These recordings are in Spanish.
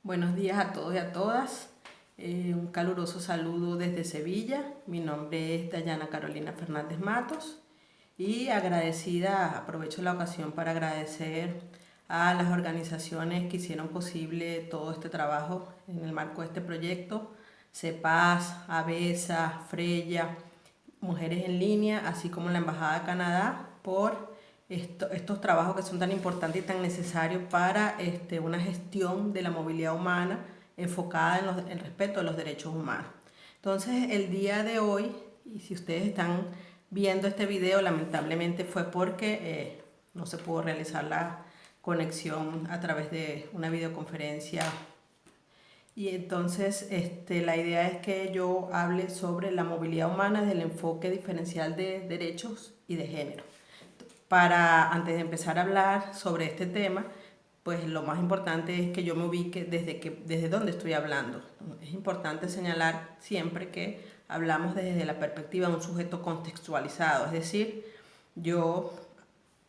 Buenos días a todos y a todas. Un caluroso saludo desde Sevilla. Mi nombre es Dayana Carolina Fernández Matos y aprovecho la ocasión para agradecer a las organizaciones que hicieron posible todo este trabajo en el marco de este proyecto: CEPAS, ABESA, Freya, Mujeres en Línea, así como la Embajada de Canadá, por estos trabajos que son tan importantes y tan necesarios para una gestión de la movilidad humana enfocada en el respeto de los derechos humanos. Entonces, el día de hoy, y si ustedes están viendo este video, lamentablemente fue porque no se pudo realizar la conexión a través de una videoconferencia. Y entonces la idea es que yo hable sobre la movilidad humana desde el enfoque diferencial de derechos y de género. Antes de empezar a hablar sobre este tema, pues lo más importante es que yo me ubique desde dónde estoy hablando. Es importante señalar siempre que hablamos desde la perspectiva de un sujeto contextualizado, es decir, yo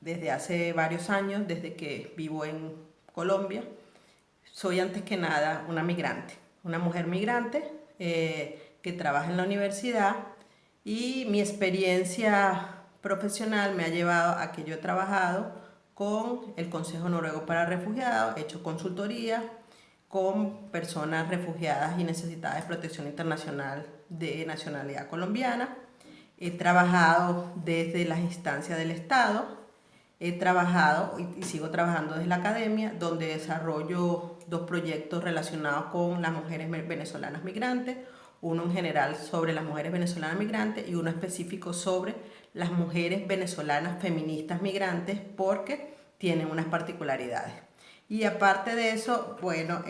desde hace varios años, desde que vivo en Colombia, soy antes que nada una migrante, una mujer migrante que trabaja en la universidad, y mi experiencia profesional me ha llevado a que yo he trabajado con el Consejo Noruego para Refugiados, he hecho consultoría con personas refugiadas y necesitadas de protección internacional de nacionalidad colombiana. He trabajado desde las instancias del Estado, he trabajado y sigo trabajando desde la academia, donde desarrollo dos proyectos relacionados con las mujeres venezolanas migrantes, uno en general sobre las mujeres venezolanas migrantes y uno específico sobre las mujeres venezolanas feministas migrantes, porque tienen unas particularidades. Y aparte de eso, bueno,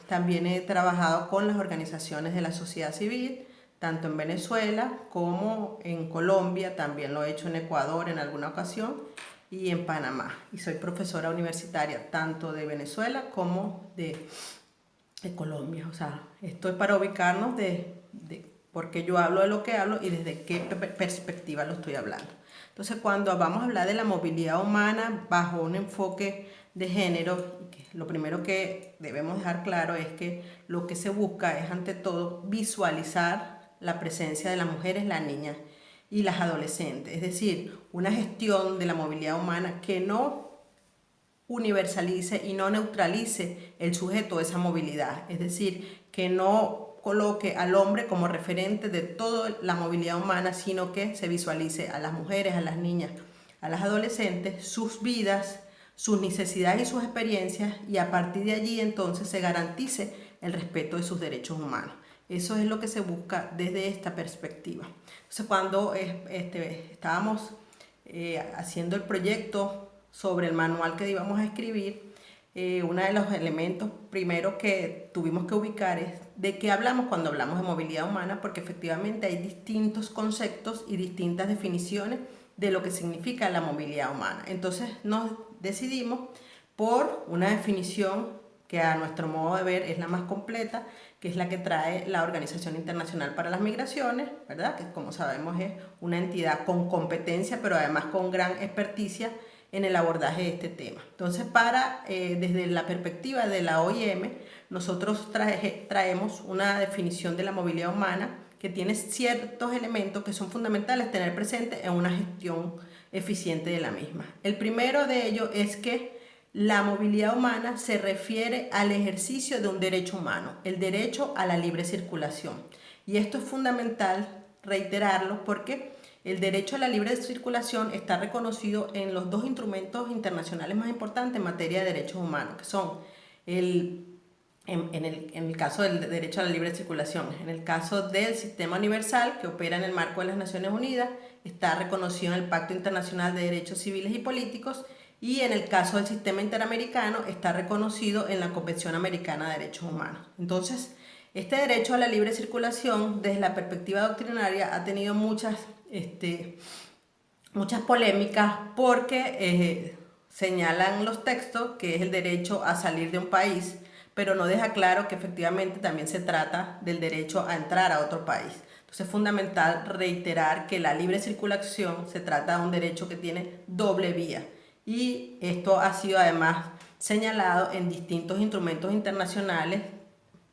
también he trabajado con las organizaciones de la sociedad civil, tanto en Venezuela como en Colombia, también lo he hecho en Ecuador en alguna ocasión, y en Panamá. Y soy profesora universitaria tanto de Venezuela como de Colombia. O sea, esto es para ubicarnos de por qué yo hablo de lo que hablo y desde qué perspectiva lo estoy hablando. Entonces, cuando vamos a hablar de la movilidad humana bajo un enfoque de género, lo primero que debemos dejar claro es que lo que se busca es, ante todo, visualizar la presencia de las mujeres, las niñas y las adolescentes. Es decir, una gestión de la movilidad humana que no universalice y no neutralice el sujeto de esa movilidad. Es decir, que no coloque al hombre como referente de toda la movilidad humana, sino que se visualice a las mujeres, a las niñas, a las adolescentes, sus vidas, sus necesidades y sus experiencias, y a partir de allí entonces se garantice el respeto de sus derechos humanos. Eso es lo que se busca desde esta perspectiva. Entonces, cuando estábamos haciendo el proyecto sobre el manual que íbamos a escribir, uno de los elementos primero que tuvimos que ubicar es de qué hablamos cuando hablamos de movilidad humana, porque efectivamente hay distintos conceptos y distintas definiciones de lo que significa la movilidad humana. Entonces nos decidimos por una definición que a nuestro modo de ver es la más completa, que es la que trae la Organización Internacional para las Migraciones, ¿verdad? Que, como sabemos, es una entidad con competencia, pero además con gran experticia en el abordaje de este tema. Entonces, desde la perspectiva de la OIM, nosotros traemos una definición de la movilidad humana que tiene ciertos elementos que son fundamentales tener presentes en una gestión eficiente de la misma. El primero de ellos es que la movilidad humana se refiere al ejercicio de un derecho humano, el derecho a la libre circulación. Y esto es fundamental reiterarlo, porque el derecho a la libre circulación está reconocido en los dos instrumentos internacionales más importantes en materia de derechos humanos, que son en el caso del derecho a la libre circulación, en el caso del sistema universal que opera en el marco de las Naciones Unidas, está reconocido en el Pacto Internacional de Derechos Civiles y Políticos, y en el caso del sistema interamericano está reconocido en la Convención Americana de Derechos Humanos. Entonces, este derecho a la libre circulación, desde la perspectiva doctrinaria, ha tenido muchas polémicas, porque señalan los textos que es el derecho a salir de un país, pero no deja claro que efectivamente también se trata del derecho a entrar a otro país. Entonces es fundamental reiterar que la libre circulación se trata de un derecho que tiene doble vía, y esto ha sido además señalado en distintos instrumentos internacionales,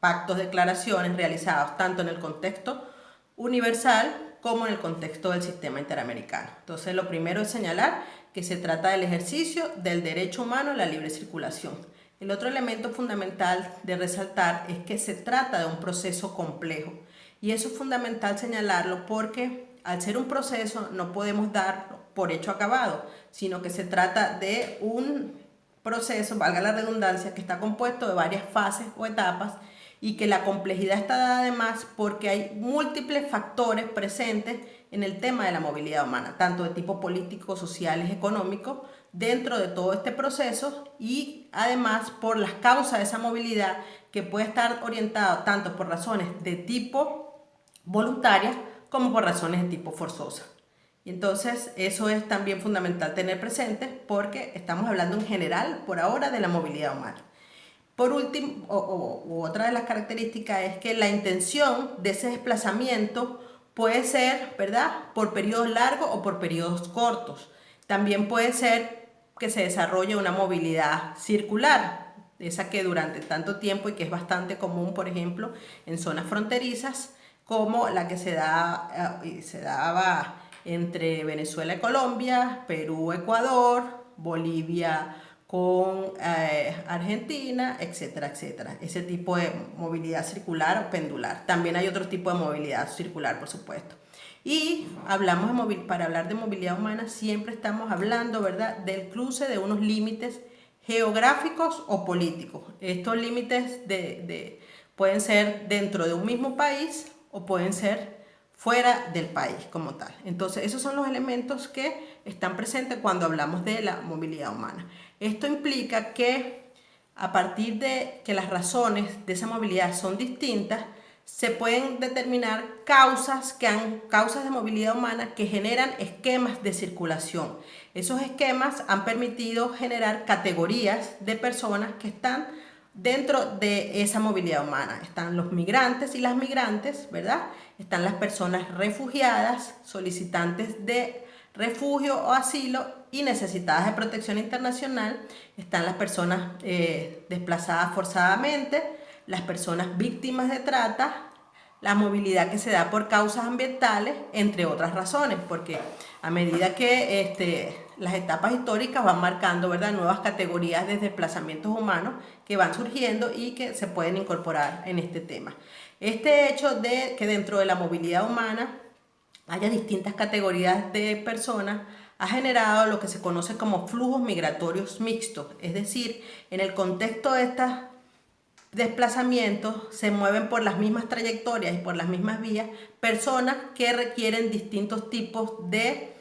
pactos, declaraciones realizados tanto en el contexto universal como en el contexto del sistema interamericano. Entonces, lo primero es señalar que se trata del ejercicio del derecho humano a la libre circulación. El otro elemento fundamental de resaltar es que se trata de un proceso complejo, y eso es fundamental señalarlo porque al ser un proceso no podemos darlo por hecho acabado, sino que se trata de un proceso, valga la redundancia, que está compuesto de varias fases o etapas, y que la complejidad está dada además porque hay múltiples factores presentes en el tema de la movilidad humana, tanto de tipo político, social y económico, dentro de todo este proceso, y además por las causas de esa movilidad que puede estar orientado tanto por razones de tipo voluntarias como por razones de tipo forzosa. Y entonces eso es también fundamental tener presente porque estamos hablando en general por ahora de la movilidad humana. Por último, otra de las características es que la intención de ese desplazamiento puede ser, ¿verdad?, por periodos largos o por periodos cortos. También puede ser que se desarrolle una movilidad circular, esa que durante tanto tiempo y que es bastante común, por ejemplo, en zonas fronterizas, como la que se daba entre Venezuela y Colombia, Perú, Ecuador, Bolivia con Argentina, etcétera, etcétera. Ese tipo de movilidad circular o pendular. También hay otro tipo de movilidad circular, por supuesto. Y para hablar de movilidad humana siempre estamos hablando, ¿verdad?, del cruce de unos límites geográficos o políticos. Estos límites pueden ser dentro de un mismo país o pueden ser fuera del país como tal. Entonces, esos son los elementos que están presentes cuando hablamos de la movilidad humana. Esto implica que a partir de que las razones de esa movilidad son distintas, se pueden determinar causas de movilidad humana que generan esquemas de circulación. Esos esquemas han permitido generar categorías de personas que están dentro de esa movilidad humana. Están los migrantes y las migrantes, ¿verdad? Están las personas refugiadas, solicitantes de refugio o asilo y necesitadas de protección internacional. Están las personas desplazadas forzadamente, las personas víctimas de trata, la movilidad que se da por causas ambientales, entre otras razones, porque a medida que las etapas históricas van marcando, ¿verdad?, nuevas categorías de desplazamientos humanos que van surgiendo y que se pueden incorporar en este tema. Este hecho de que dentro de la movilidad humana haya distintas categorías de personas ha generado lo que se conoce como flujos migratorios mixtos, es decir, en el contexto de estos desplazamientos se mueven por las mismas trayectorias y por las mismas vías personas que requieren distintos tipos de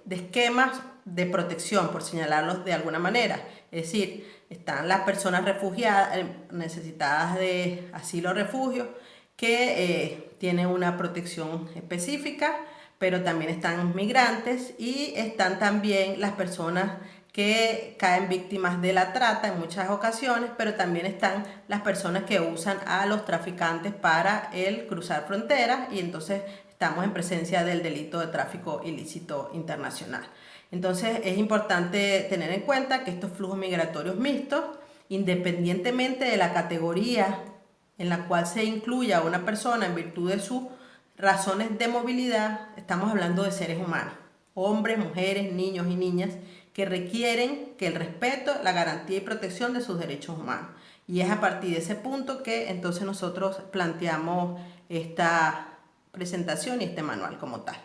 esquemas de protección, por señalarlos de alguna manera. Es decir, están las personas refugiadas, necesitadas de asilo o refugio, que tienen una protección específica, pero también están migrantes y están también las personas que caen víctimas de la trata en muchas ocasiones, pero también están las personas que usan a los traficantes para el cruzar fronteras, y entonces estamos en presencia del delito de tráfico ilícito internacional. Entonces es importante tener en cuenta que estos flujos migratorios mixtos, independientemente de la categoría en la cual se incluya a una persona en virtud de sus razones de movilidad, estamos hablando de seres humanos, hombres, mujeres, niños y niñas, que requieren que el respeto, la garantía y protección de sus derechos humanos. Y es a partir de ese punto que entonces nosotros planteamos esta presentación y este manual como tal.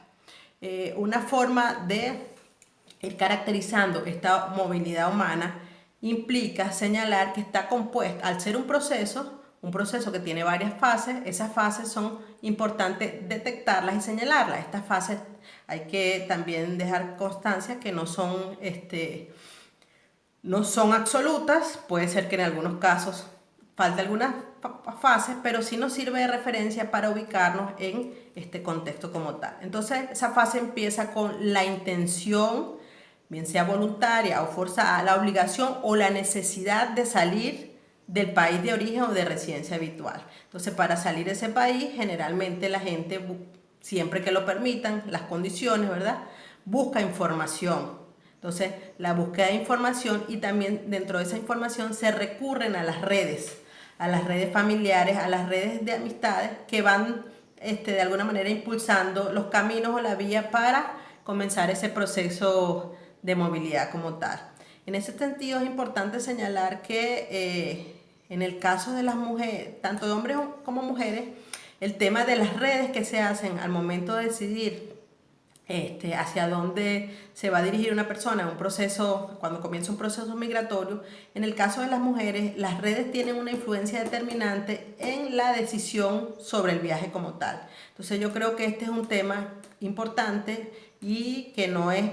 Una forma de ir caracterizando esta movilidad humana implica señalar que está compuesta, al ser un proceso que tiene varias fases. Esas fases son importantes detectarlas y señalarlas. Estas fases hay que también dejar constancia que no son absolutas. Puede ser que en algunos casos falte algunas fases, pero sí nos sirve de referencia para ubicarnos en este contexto como tal. Entonces, esa fase empieza con la intención, bien sea voluntaria o forzada, la obligación o la necesidad de salir del país de origen o de residencia habitual. Entonces, para salir de ese país, generalmente la gente, siempre que lo permitan las condiciones, ¿verdad?, busca información Entonces, la búsqueda de información, y también dentro de esa información se recurren a las redes familiares, a las redes de amistades que van de alguna manera impulsando los caminos o la vía para comenzar ese proceso de movilidad como tal. En ese sentido es importante señalar que en el caso de las mujeres, tanto de hombres como mujeres, el tema de las redes que se hacen al momento de decidir hacia dónde se va a dirigir una persona en un proceso, cuando comienza un proceso migratorio, en el caso de las mujeres, las redes tienen una influencia determinante en la decisión sobre el viaje como tal. Entonces yo creo que este es un tema importante y que no es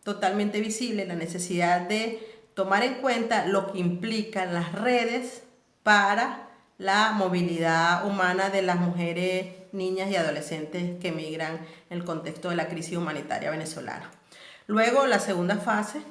totalmente visible, la necesidad de tomar en cuenta lo que implican las redes para la movilidad humana de las mujeres, niñas y adolescentes que migran en el contexto de la crisis humanitaria venezolana. Luego, la segunda fase